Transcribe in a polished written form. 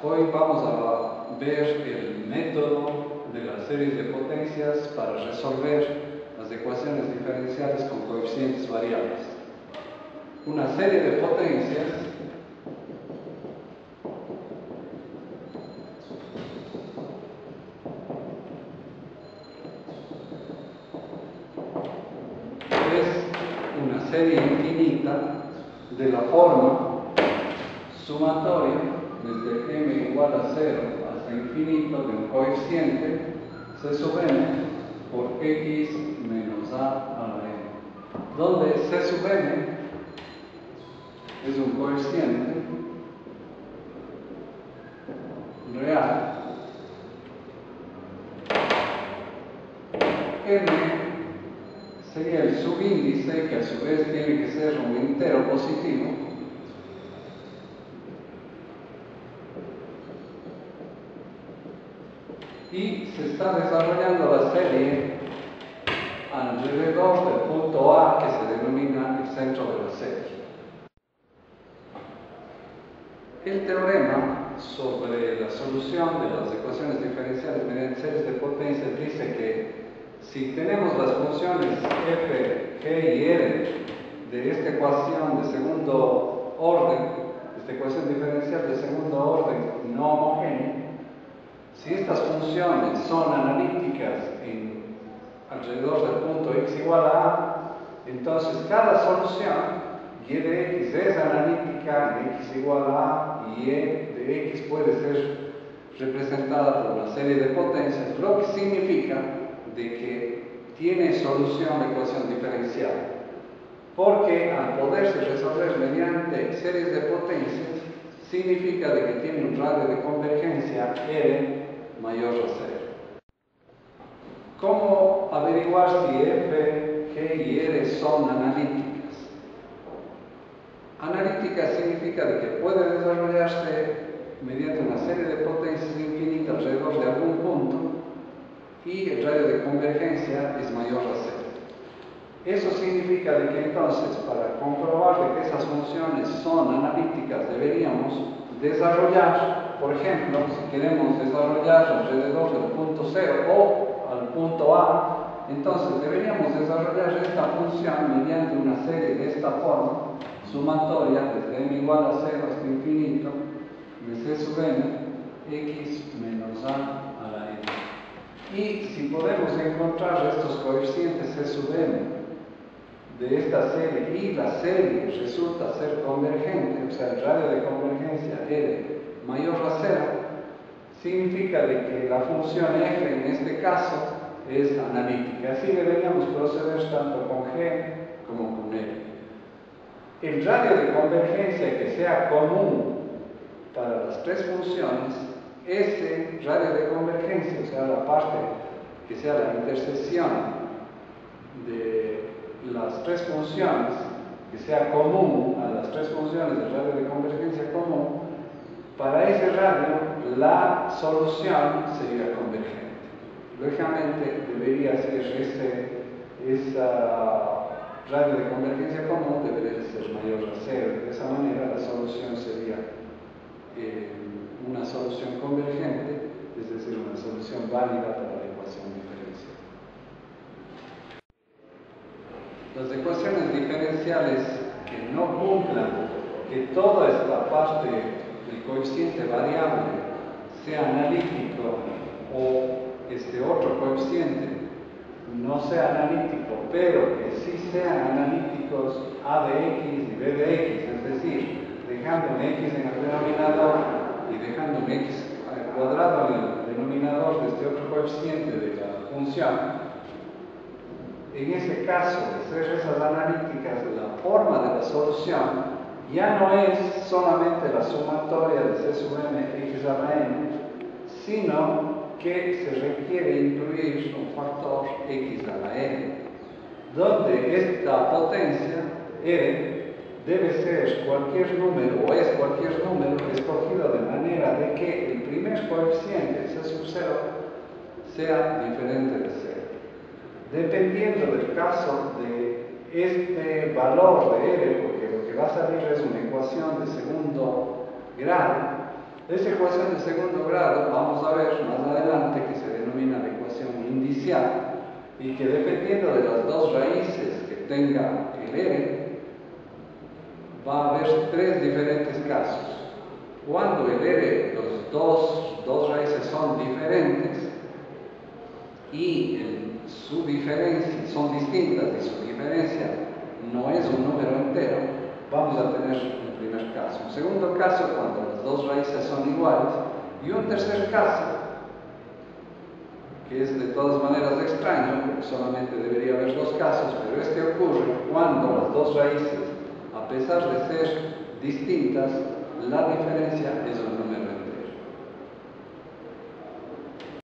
Hoy vamos a ver el método de las series de potencias para resolver las ecuaciones diferenciales con coeficientes variables. Una serie de potencias es una serie infinita de la forma sumatoria desde m igual a 0 hasta infinito de un coeficiente C sub n por x menos a la n, donde C sub n es un coeficiente real, m sería el subíndice, que a su vez tiene que ser un entero positivo, y se está desarrollando la serie alrededor del punto A, que se denomina el centro de la serie. El teorema sobre la solución de las ecuaciones diferenciales mediante series de potencias dice que si tenemos las funciones f, g y r de esta ecuación de segundo orden, esta ecuación diferencial de segundo orden no homogénea, si estas funciones son analíticas alrededor del punto x igual a a, entonces cada solución y de x es analítica en x igual a a, y e de x puede ser representada por una serie de potencias, lo que significa de que tiene solución la ecuación diferencial, porque al poderse resolver mediante series de potencias significa de que tiene un radio de convergencia r mayor a 0. ¿Cómo averiguar si f, g y r son analíticas? Analítica significa de que puede desarrollarse mediante una serie de potencias infinitas alrededor de algún punto y el radio de convergencia es mayor a 0. Eso significa de que entonces, para comprobar de que esas funciones son analíticas, deberíamos desarrollar, por ejemplo, si queremos desarrollar alrededor del punto 0 o al punto A, entonces deberíamos desarrollar esta función mediante una serie de esta forma, sumatoria desde m igual a 0 hasta infinito, de c sub n, x menos a la n. Y si podemos encontrar estos coeficientes c sub n de esta serie y la serie resulta ser convergente, o sea, el radio de convergencia r mayor a 0, significa de que la función f en este caso es analítica. Así deberíamos proceder tanto con g como con r. El radio de convergencia que sea común para las tres funciones, ese radio de convergencia, o sea, la parte que sea la intersección de las tres funciones, que sea común a las tres funciones del radio de convergencia común, para ese radio la solución sería convergente. Lógicamente debería ser esa radio de convergencia común debería ser mayor a 0. De esa manera la solución sería una solución convergente, es decir, una solución válida para la ecuación diferencial. Las ecuaciones diferenciales que no cumplan que toda esta parte del coeficiente variable sea analítico o este otro coeficiente no sea analítico, pero que sí sean analíticos a de x y b de x, es decir, dejando un x en el denominador y dejando un x cuadrado en el denominador de este otro coeficiente de la función. En ese caso, de ser esas analíticas, la forma de la solución ya no es solamente la sumatoria de c sub n x a la n, sino que se requiere incluir un factor x a la n, donde esta potencia r debe ser cualquier número, o es cualquier número escogido de manera de que el primer coeficiente, c sub 0, sea diferente de 0. Dependiendo del caso de este valor de r, porque lo que va a salir es una ecuación de segundo grado, Esa ecuación de segundo grado, vamos a ver más adelante, que se denomina la ecuación indicial, y que dependiendo de las dos raíces que tenga el R, va a haber tres diferentes casos. Cuando el R, los dos raíces son diferentes y su diferencia, son distintas y su diferencia no es un número entero, vamos a tener un primer caso. Un segundo caso, cuando las dos raíces son iguales. Y un tercer caso, que es de todas maneras extraño, porque solamente debería haber dos casos, pero este ocurre cuando las dos raíces, a pesar de ser distintas, la diferencia es